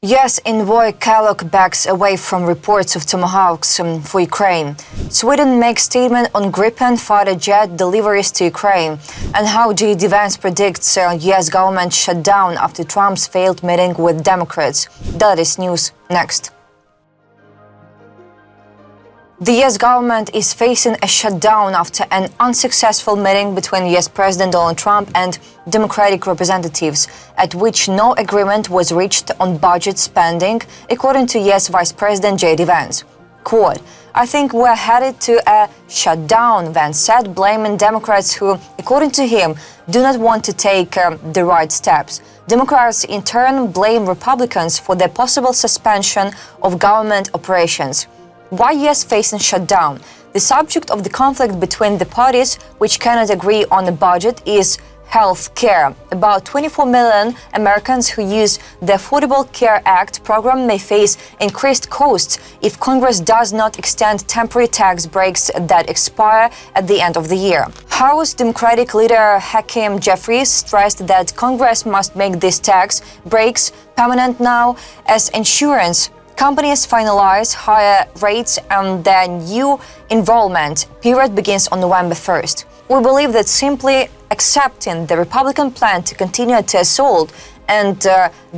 Yes, Envoy Kellogg backs away from reports of Tomahawks for Ukraine. Sweden makes statement on Gripen fighter jet deliveries to Ukraine. And how Vance predicts U.S. government shutdown after Trump's failed meeting with Democrats. That is news next. The U.S. government is facing a shutdown after an unsuccessful meeting between U.S. President Donald Trump and Democratic representatives, at which no agreement was reached on budget spending, according to U.S. Vice President J.D. Vance. Quote, "I think we're headed to a shutdown," Vance said, blaming Democrats who, according to him, do not want to take the right steps. Democrats, in turn, blame Republicans for the possible suspension of government operations. Why U.S. facing shutdown? The subject of the conflict between the parties, which cannot agree on a budget, is health care. About 24 million Americans who use the Affordable Care Act program may face increased costs if Congress does not extend temporary tax breaks that expire at the end of the year. House Democratic leader Hakeem Jeffries stressed that Congress must make these tax breaks permanent now as insurance companies finalize higher rates and the new enrollment period begins on November 1st. We believe that simply accepting the Republican plan to continue to assault and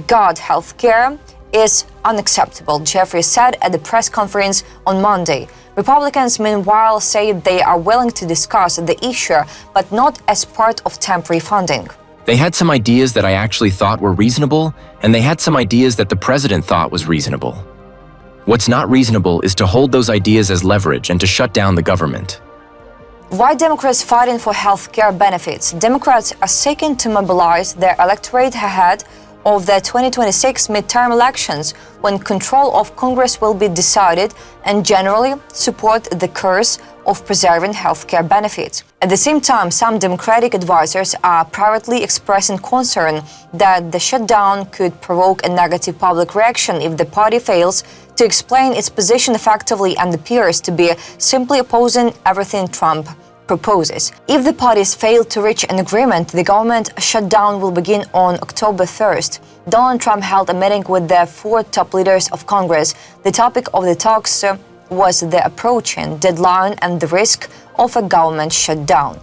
guard health care is unacceptable, Jeffries said at the press conference on Monday. Republicans, meanwhile, say they are willing to discuss the issue, but not as part of temporary funding. They had some ideas that I actually thought were reasonable, and they had some ideas that the president thought was reasonable. What's not reasonable is to hold those ideas as leverage and to shut down the government. Why Democrats fighting for health care benefits? Democrats are seeking to mobilize their electorate ahead of the 2026 midterm elections, when control of Congress will be decided, and generally support the course of preserving health care benefits. At the same time, some Democratic advisors are privately expressing concern that the shutdown could provoke a negative public reaction if the party fails to explain its position effectively and appears to be simply opposing everything Trump proposes. If the parties fail to reach an agreement, the government shutdown will begin on October 1st. Donald Trump held a meeting with the four top leaders of Congress. The topic of the talks was the approaching deadline and the risk of a government shutdown.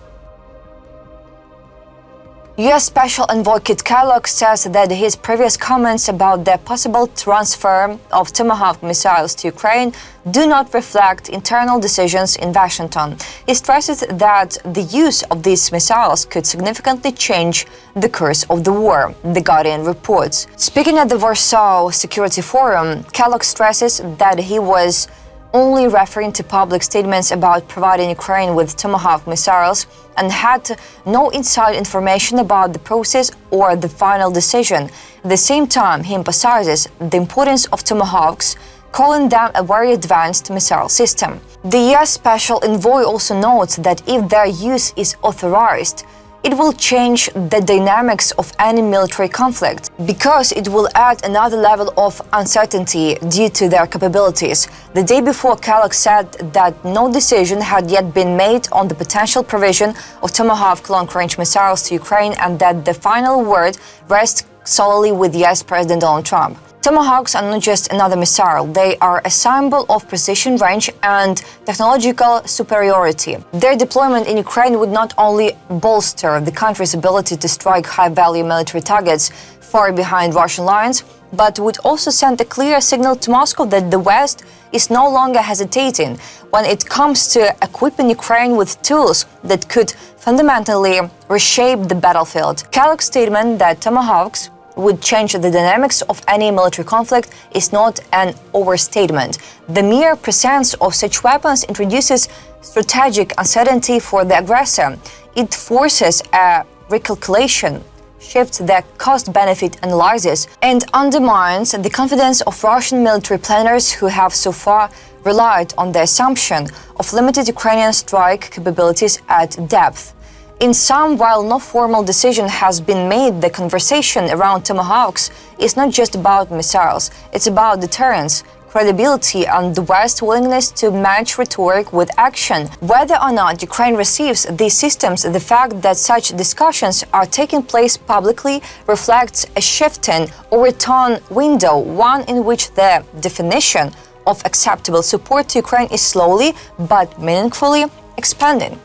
U.S. Special Envoy Kellogg says that his previous comments about the possible transfer of Tomahawk missiles to Ukraine do not reflect internal decisions in Washington. He stresses that the use of these missiles could significantly change the course of the war, The Guardian reports. Speaking at the Warsaw Security Forum, Kellogg stresses that he was only referring to public statements about providing Ukraine with Tomahawk missiles and had no inside information about the process or the final decision. At the same time, he emphasizes the importance of Tomahawks, calling them a very advanced missile system. The U.S. Special Envoy also notes that if their use is authorized, it will change the dynamics of any military conflict, because it will add another level of uncertainty due to their capabilities. The day before, Kellogg said that no decision had yet been made on the potential provision of Tomahawk long-range missiles to Ukraine and that the final word rests solely with U.S. President Donald Trump. Tomahawks are not just another missile, they are a symbol of precision, range and technological superiority. Their deployment in Ukraine would not only bolster the country's ability to strike high-value military targets far behind Russian lines, but would also send a clear signal to Moscow that the West is no longer hesitating when it comes to equipping Ukraine with tools that could fundamentally reshape the battlefield. Kellogg's statement that Tomahawks would change the dynamics of any military conflict is not an overstatement. The mere presence of such weapons introduces strategic uncertainty for the aggressor. It forces a recalculation, shifts the cost-benefit analysis, and undermines the confidence of Russian military planners who have so far relied on the assumption of limited Ukrainian strike capabilities at depth. In sum, while no formal decision has been made, the conversation around Tomahawks is not just about missiles, it's about deterrence, credibility and the West's willingness to match rhetoric with action. Whether or not Ukraine receives these systems, the fact that such discussions are taking place publicly reflects a shifting or return window, one in which the definition of acceptable support to Ukraine is slowly but meaningfully expanding.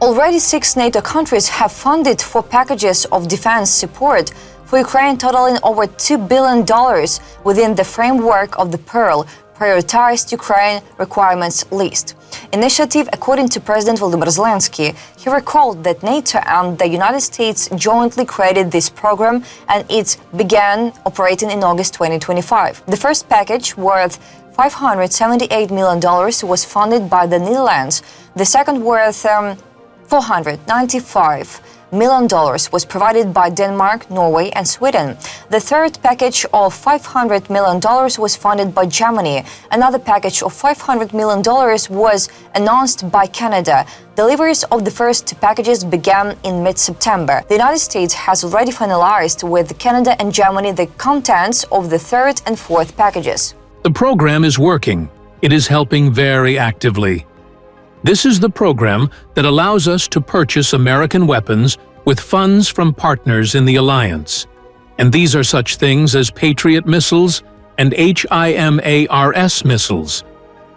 Already 6 NATO countries have funded 4 packages of defense support for Ukraine, totaling over $2 billion within the framework of the Pearl prioritized Ukraine requirements list initiative. According to President Volodymyr Zelensky, he recalled that NATO and the United States jointly created this program and it began operating in August 2025. The first package, worth $578 million, was funded by the Netherlands. The second, worth $495 million, was provided by Denmark, Norway, and Sweden. The third package of $500 million was funded by Germany. Another package of $500 million was announced by Canada. Deliveries of the first 2 packages began in mid-September. The United States has already finalized with Canada and Germany the contents of the third and fourth packages. The program is working. It is helping very actively. This is the program that allows us to purchase American weapons with funds from partners in the alliance. And these are such things as Patriot missiles and HIMARS missiles.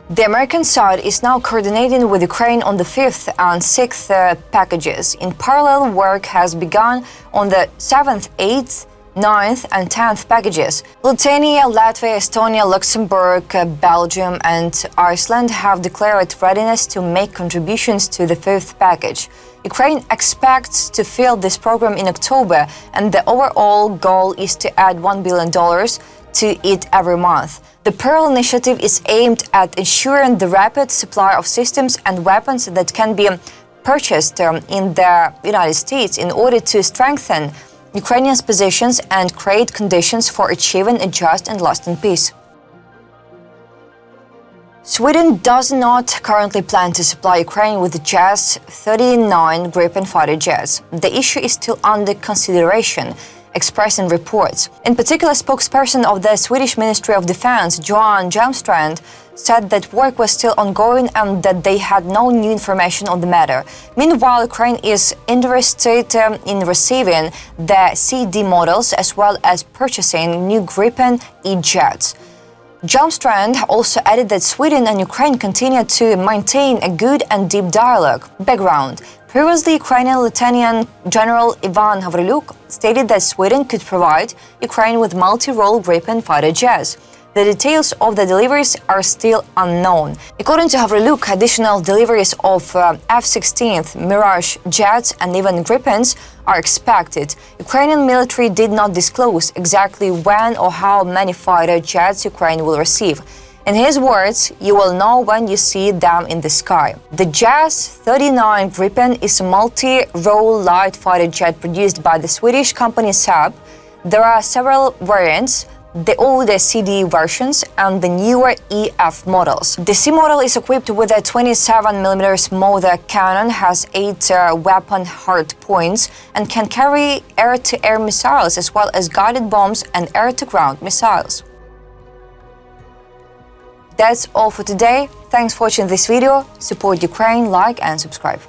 The American side is now coordinating with Ukraine on the 5th and 6th packages. In parallel, work has begun on the 7th, 8th, 9th and 10th packages. Lithuania, Latvia, Estonia, Luxembourg, Belgium and Iceland have declared readiness to make contributions to the 5th package. Ukraine expects to fill this program in October, and the overall goal is to add $1 billion to it every month. The Pearl initiative is aimed at ensuring the rapid supply of systems and weapons that can be purchased in the United States in order to strengthen Ukrainians' positions and create conditions for achieving a just and lasting peace. Sweden does not currently plan to supply Ukraine with JAS-39 Gripen fighter jets. The issue is still under consideration, expressing reports. In particular, spokesperson of the Swedish Ministry of Defense, Johan Hjelmstrand, said that work was still ongoing and that they had no new information on the matter. Meanwhile, Ukraine is interested in receiving the CD models as well as purchasing new Gripen E-jets. Hjelmstrand also added that Sweden and Ukraine continue to maintain a good and deep dialogue. Background: previously, Ukrainian Lieutenant General Ivan Havriluk stated that Sweden could provide Ukraine with multi-role Gripen fighter jets. The details of the deliveries are still unknown. According to Havriluk, additional deliveries of F-16 Mirage jets and even Gripens are expected. Ukrainian military did not disclose exactly when or how many fighter jets Ukraine will receive. In his words, "You will know when you see them in the sky." The JAS-39 Gripen is a multi-role light fighter jet produced by the Swedish company Saab. There are several variants: the older CD versions and the newer EF models. The C model is equipped with a 27mm Mother cannon, has 8 weapon hard points, and can carry air-to-air missiles as well as guided bombs and air-to-ground missiles. That's all for today. Thanks for watching this video. Support Ukraine, like and subscribe.